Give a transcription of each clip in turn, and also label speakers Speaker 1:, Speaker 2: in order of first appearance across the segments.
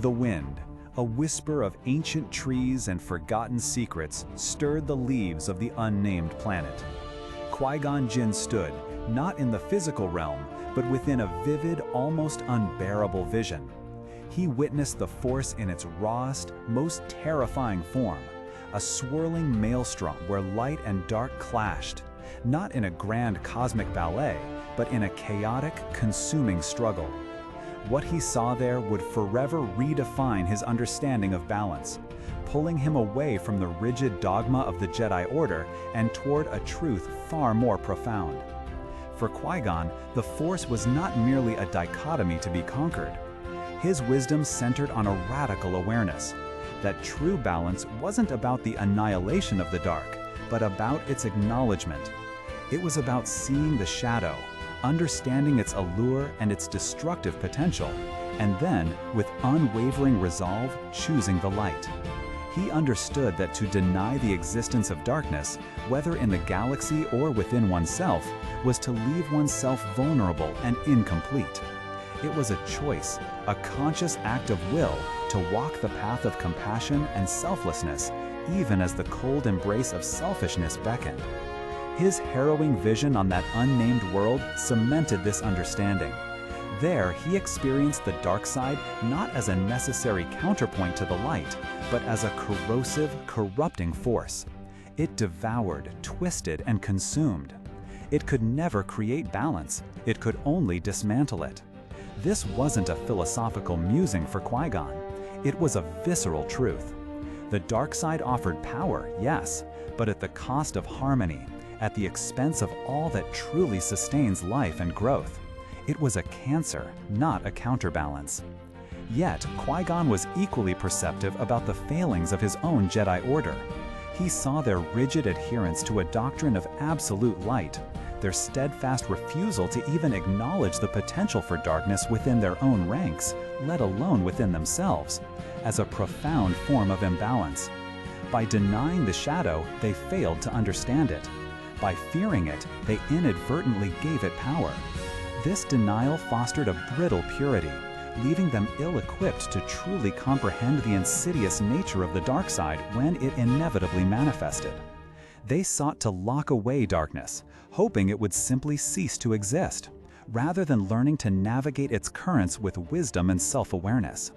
Speaker 1: The wind, a whisper of ancient trees and forgotten secrets, stirred the leaves of the unnamed planet. Qui-Gon Jinn stood, not in the physical realm, but within a vivid, almost unbearable vision. He witnessed the Force in its rawest, most terrifying form, a swirling maelstrom where light and dark clashed, not in a grand cosmic ballet, but in a chaotic, consuming struggle. What he saw there would forever redefine his understanding of balance, pulling him away from the rigid dogma of the Jedi Order and toward a truth far more profound. For Qui-Gon, the Force was not merely a dichotomy to be conquered. His wisdom centered on a radical awareness that true balance wasn't about the annihilation of the dark, but about its acknowledgement. It was about seeing the shadow, understanding its allure and its destructive potential, and then, with unwavering resolve, choosing the light. He understood that to deny the existence of darkness, whether in the galaxy or within oneself, was to leave oneself vulnerable and incomplete. It was a choice, a conscious act of will, to walk the path of compassion and selflessness, even as the cold embrace of selfishness beckoned. His harrowing vision on that unnamed world cemented this understanding. There, he experienced the dark side not as a necessary counterpoint to the light, but as a corrosive, corrupting force. It devoured, twisted, and consumed. It could never create balance. It could only dismantle it. This wasn't a philosophical musing for Qui-Gon. It was a visceral truth. The dark side offered power, yes, but at the cost of harmony, at the expense of all that truly sustains life and growth. It was a cancer, not a counterbalance. Yet, Qui-Gon was equally perceptive about the failings of his own Jedi Order. He saw their rigid adherence to a doctrine of absolute light, their steadfast refusal to even acknowledge the potential for darkness within their own ranks, let alone within themselves, as a profound form of imbalance. By denying the shadow, they failed to understand it. By fearing it, they inadvertently gave it power. This denial fostered a brittle purity, leaving them ill-equipped to truly comprehend the insidious nature of the dark side when it inevitably manifested. They sought to lock away darkness, hoping it would simply cease to exist, rather than learning to navigate its currents with wisdom and self-awareness.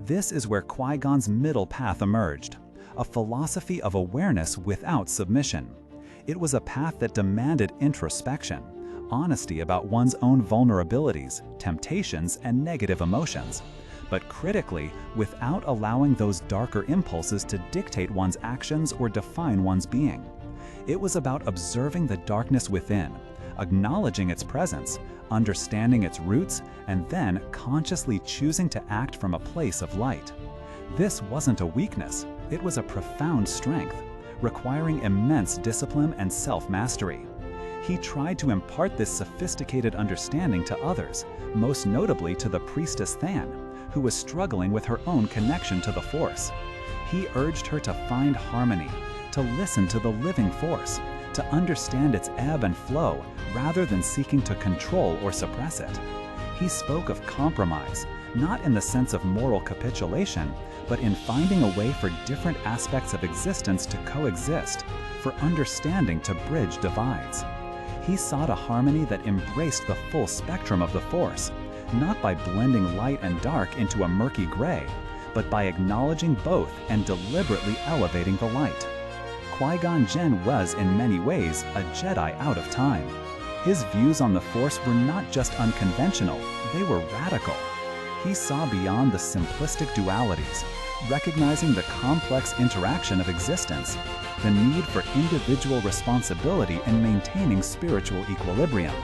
Speaker 1: This is where Qui-Gon's middle path emerged, a philosophy of awareness without submission. It was a path that demanded introspection, honesty about one's own vulnerabilities, temptations, and negative emotions, but critically, without allowing those darker impulses to dictate one's actions or define one's being. It was about observing the darkness within, acknowledging its presence, understanding its roots, and then consciously choosing to act from a place of light. This wasn't a weakness, it was a profound strength, requiring immense discipline and self-mastery. He tried to impart this sophisticated understanding to others, most notably to the priestess Than, who was struggling with her own connection to the Force. He urged her to find harmony, to listen to the living Force, to understand its ebb and flow rather than seeking to control or suppress it. He spoke of compromise, not in the sense of moral capitulation, but in finding a way for different aspects of existence to coexist, for understanding to bridge divides. He sought a harmony that embraced the full spectrum of the Force, not by blending light and dark into a murky gray, but by acknowledging both and deliberately elevating the light. Qui-Gon Jinn was, in many ways, a Jedi out of time. His views on the Force were not just unconventional, they were radical. He saw beyond the simplistic dualities, recognizing the complex interaction of existence, the need for individual responsibility in maintaining spiritual equilibrium.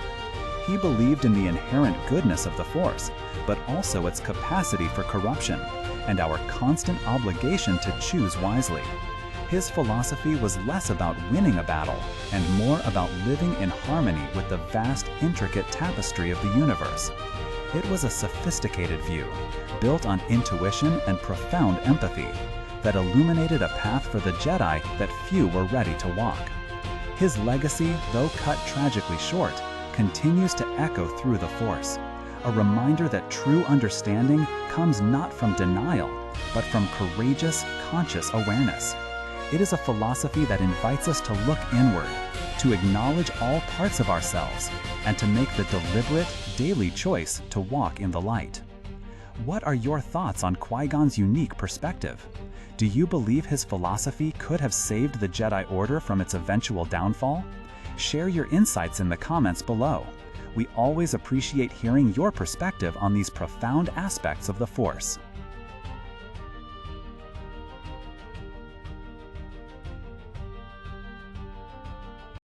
Speaker 1: He believed in the inherent goodness of the Force, but also its capacity for corruption, and our constant obligation to choose wisely. His philosophy was less about winning a battle and more about living in harmony with the vast, intricate tapestry of the universe. It was a sophisticated view, built on intuition and profound empathy, that illuminated a path for the Jedi that few were ready to walk. His legacy, though cut tragically short, continues to echo through the Force, a reminder that true understanding comes not from denial, but from courageous, conscious awareness. It is a philosophy that invites us to look inward, to acknowledge all parts of ourselves, and to make the deliberate, daily choice to walk in the light. What are your thoughts on Qui-Gon's unique perspective? Do you believe his philosophy could have saved the Jedi Order from its eventual downfall? Share your insights in the comments below. We always appreciate hearing your perspective on these profound aspects of the Force.